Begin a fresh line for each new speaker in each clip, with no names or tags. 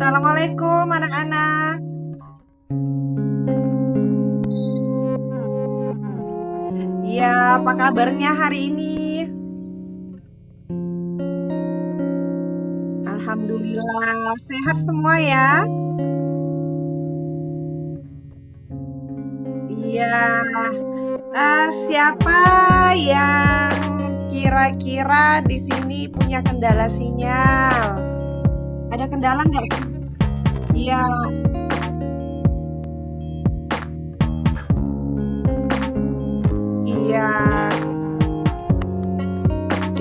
Assalamualaikum anak-anak. Ya, apa kabarnya hari ini? Alhamdulillah, sehat semua ya? Iya. Siapa yang kira-kira di sini punya kendala sinyal? Ada kendala nggak? Iya. Iya.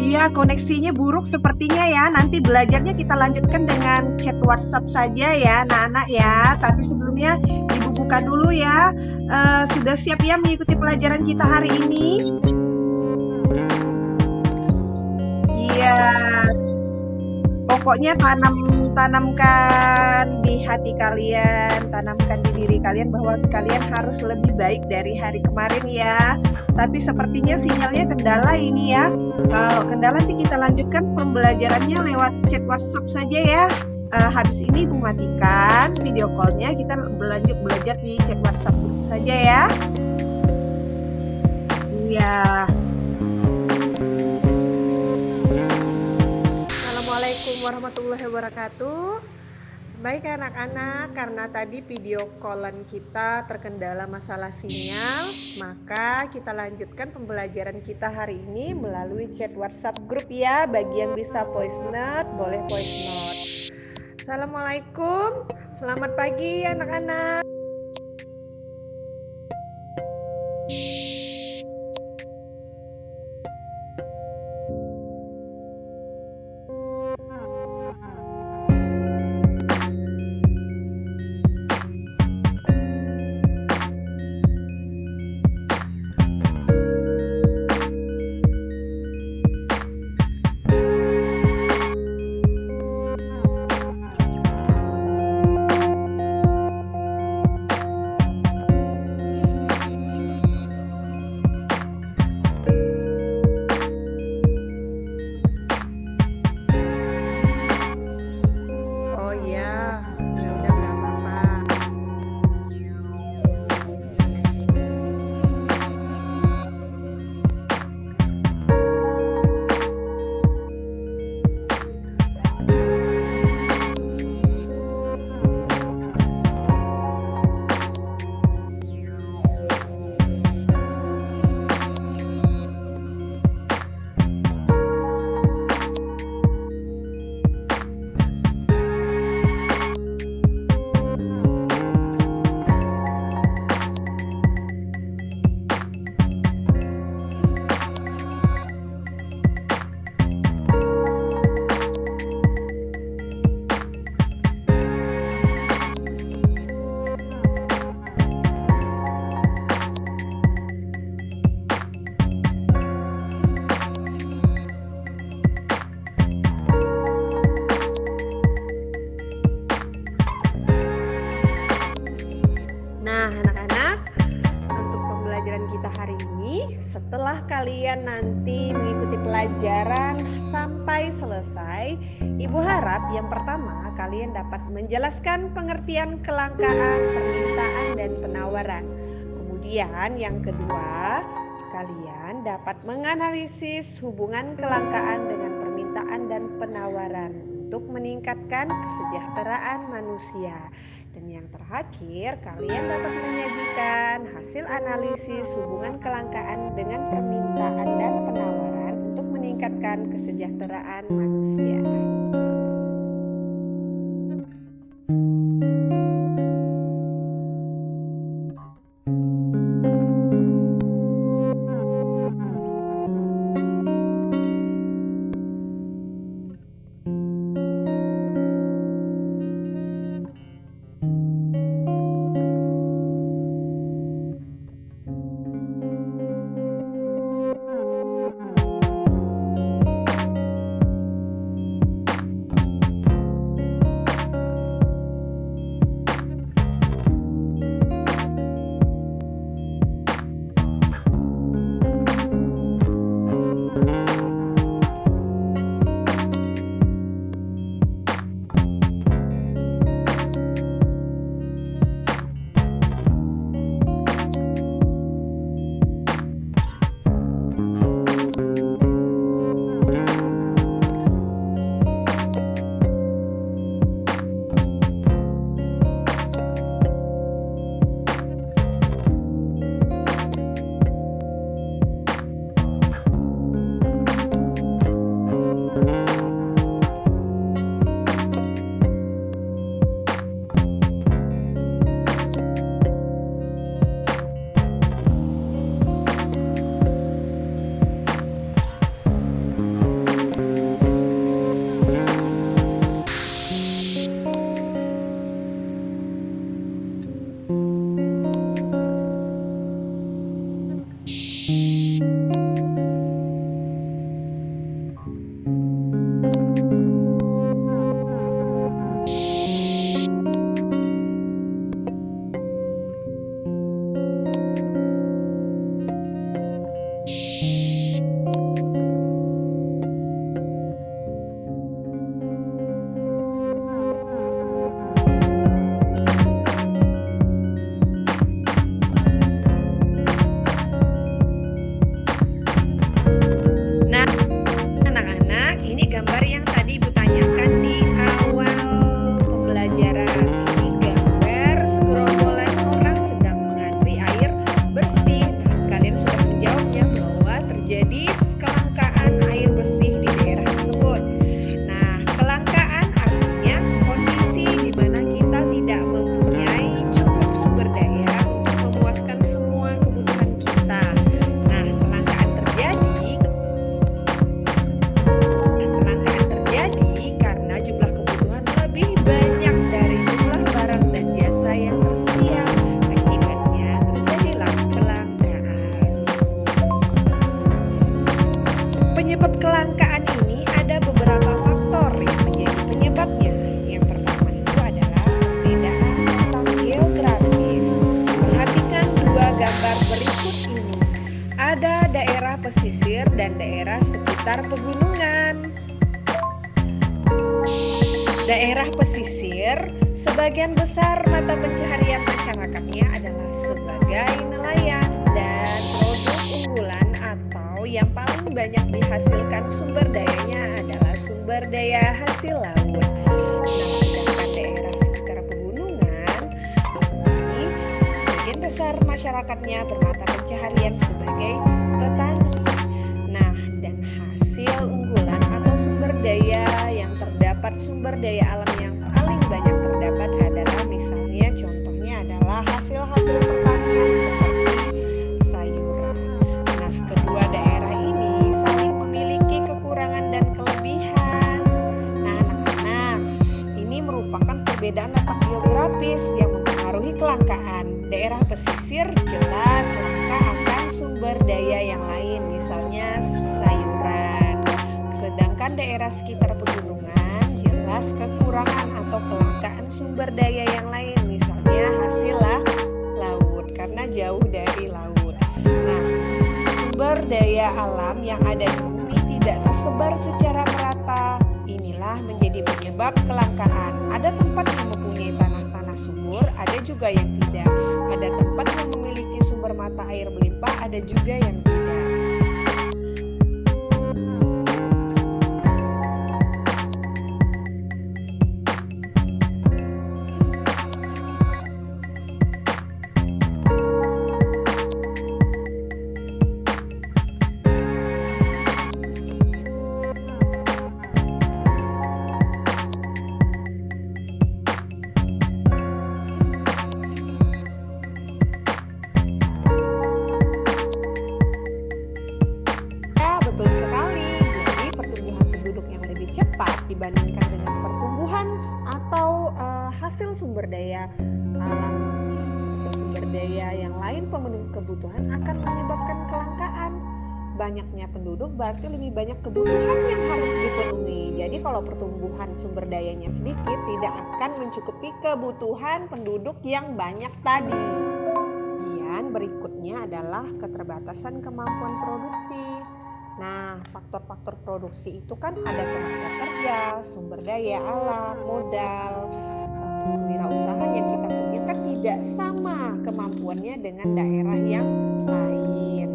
Iya, koneksinya buruk sepertinya ya. Nanti belajarnya kita lanjutkan dengan chat WhatsApp saja ya, anak-anak ya. Tapi sebelumnya Ibu buka dulu ya. Sudah siap ya mengikuti pelajaran kita hari ini? Iya. Pokoknya tanamkan di hati kalian, tanamkan di diri kalian bahwa kalian harus lebih baik dari hari kemarin ya. Tapi sepertinya sinyalnya kendala ini ya. Kalau kendala sih kita lanjutkan pembelajarannya lewat chat WhatsApp saja ya. Habis ini Ibu matikan video callnya, kita berlanjut belajar di chat WhatsApp saja ya. Iya. Assalamualaikum warahmatullahi wabarakatuh. Baik anak-anak, karena tadi video callan kita terkendala masalah sinyal, maka kita lanjutkan pembelajaran kita hari ini melalui chat WhatsApp grup ya. Bagi yang bisa voice note, boleh voice note. Assalamualaikum, selamat pagi anak-anak. Oh iya, ya udah nggak apa-apa. Nah, anak-anak, untuk pembelajaran kita hari ini, setelah kalian nanti mengikuti pelajaran sampai selesai, Ibu harap yang pertama kalian dapat menjelaskan pengertian kelangkaan, permintaan, dan penawaran. Kemudian yang kedua, kalian dapat menganalisis hubungan kelangkaan dengan permintaan dan penawaran untuk meningkatkan kesejahteraan manusia. Dan yang terakhir, kalian dapat menyajikan hasil analisis hubungan kelangkaan dengan permintaan dan penawaran untuk meningkatkan kesejahteraan manusia. berikut ini. Ada daerah pesisir dan daerah sekitar pegunungan. Daerah pesisir, sebagian besar mata pencaharian masyarakatnya adalah sebagai nelayan dan produk unggulan atau yang paling banyak dihasilkan sumber dayanya adalah sumber daya hasil laut. Nah, sedangkan daerah sekitar pegunungan, ini sebagian besar masyarakatnya bermata pencaharian sebagai petani. Nah, dan hasil unggulan atau sumber daya yang terdapat, sumber daya alam yang paling banyak terdapat adalah misalnya contohnya adalah hasil-hasil pertanian seperti sayuran. Nah, kedua daerah ini saling memiliki kekurangan dan kelebihan. Nah, anak-anak, ini merupakan perbedaan letak geografis yang mempengaruhi kelangkaan. Daerah pesisir jelas langka akan sumber daya yang lain, misalnya sayuran. Sedangkan daerah sekitar pegunungan jelas kekurangan atau kelangkaan sumber daya yang lain, misalnya hasil laut karena jauh dari laut. Nah, sumber daya alam yang ada di bumi tidak tersebar secara merata. Inilah menjadi penyebab kelangkaan. Ada tempat yang mempunyai tanah-tanah subur, ada juga yang tidak. Ada tempat yang memiliki sumber mata air berlimpah, ada juga yang tidak. Dibandingkan dengan pertumbuhan atau hasil sumber daya alam atau sumber daya yang lain pemenuh kebutuhan akan menyebabkan kelangkaan. Banyaknya penduduk berarti lebih banyak kebutuhan yang harus dipenuhi. Jadi kalau pertumbuhan sumber dayanya sedikit tidak akan mencukupi kebutuhan penduduk yang banyak tadi. Kemudian berikutnya adalah keterbatasan kemampuan produksi. Nah, faktor-faktor produksi itu kan ada tenaga kerja, sumber daya alam, modal, kewirausahaan yang kita punya kan tidak sama kemampuannya dengan daerah yang lain.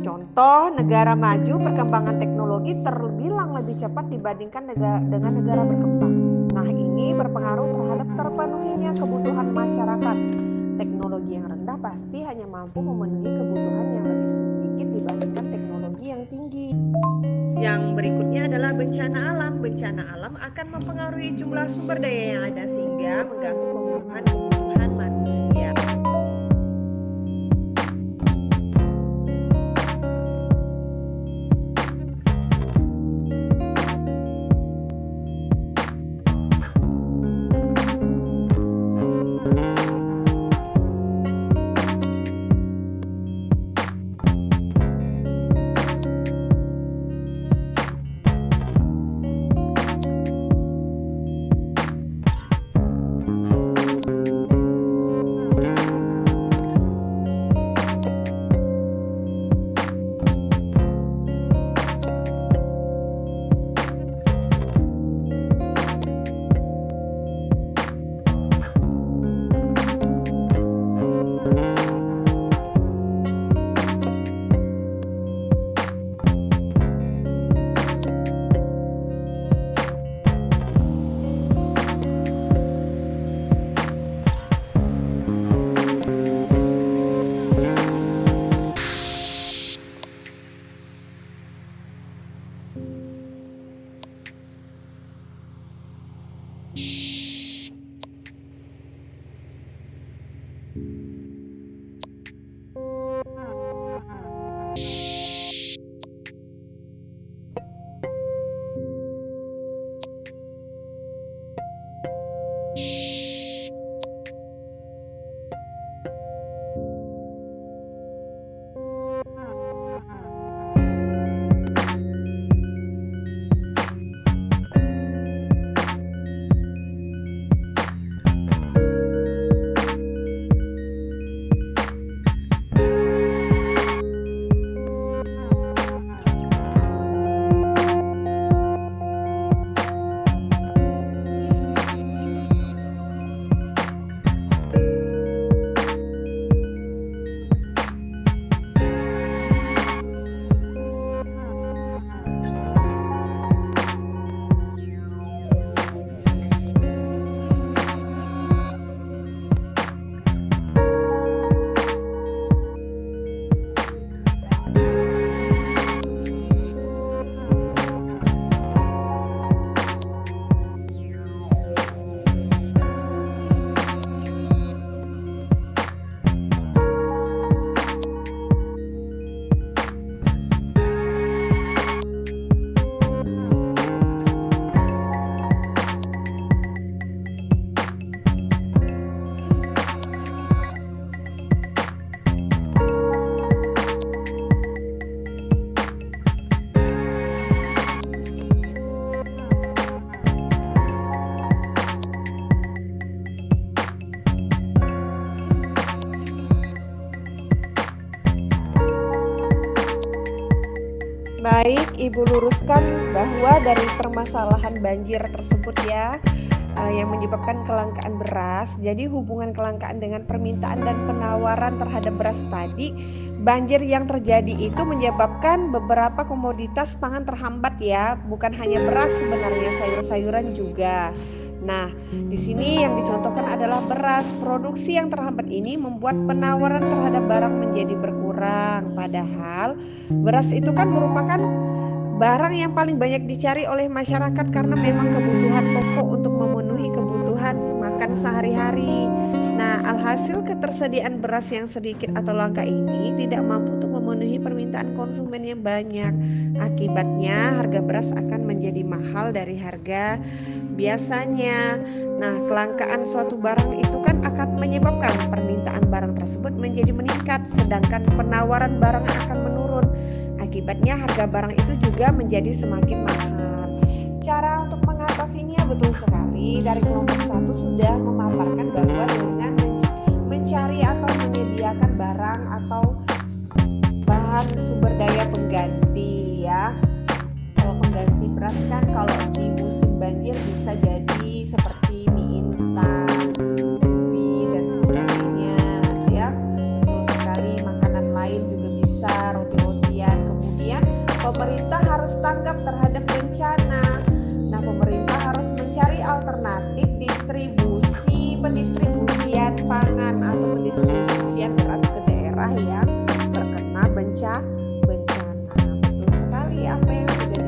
Contoh, negara maju perkembangan teknologi terbilang lebih cepat dibandingkan dengan negara berkembang. Nah, ini berpengaruh terhadap terpenuhinya kebutuhan masyarakat. Teknologi yang rendah pasti hanya mampu memenuhi kebutuhan yang lebih sedikit dibandingkan teknologi yang tinggi. Yang berikutnya adalah bencana alam. Bencana alam akan mempengaruhi jumlah sumber daya yang ada sehingga mengganggu pemenuhan kebutuhan manusia. Baik, Ibu luruskan bahwa dari permasalahan banjir tersebut ya, yang menyebabkan kelangkaan beras. Jadi hubungan kelangkaan dengan permintaan dan penawaran terhadap beras tadi, banjir yang terjadi itu menyebabkan beberapa komoditas pangan terhambat ya, bukan hanya beras sebenarnya, sayur-sayuran juga. Nah, di sini yang dicontohkan adalah beras. Produksi yang terhambat ini membuat penawaran terhadap barang menjadi berkurang. Padahal beras itu kan merupakan barang yang paling banyak dicari oleh masyarakat karena memang kebutuhan pokok untuk memenuhi kebutuhan makan sehari-hari. Nah, alhasil ketersediaan beras yang sedikit atau langka ini tidak mampu untuk memenuhi permintaan konsumen yang banyak. Akibatnya, harga beras akan menjadi mahal dari harga biasanya. Nah, kelangkaan suatu barang itu kan akan menyebabkan permintaan barang tersebut menjadi meningkat, sedangkan penawaran barang akan menurun. Akibatnya harga barang itu juga menjadi semakin mahal. Cara untuk mengatasinya betul sekali dari kelompok satu sudah memaparkan bahwa dengan mencari atau menyediakan barang atau bahan sumber daya pengganti ya. Kalau pengganti beras kan kalau di musim banjir bisa jadi seperti mie instan, ubi dan sebagainya ya. Betul sekali, makanan lain juga bisa, roti-rotian. Kemudian pemerintah harus tanggap terhadap bencana. Nah, pemerintah harus mencari alternatif pendistribusian pangan atau pendistribusian beras ke daerah yang terkena bencana. Betul sekali apa yang sudah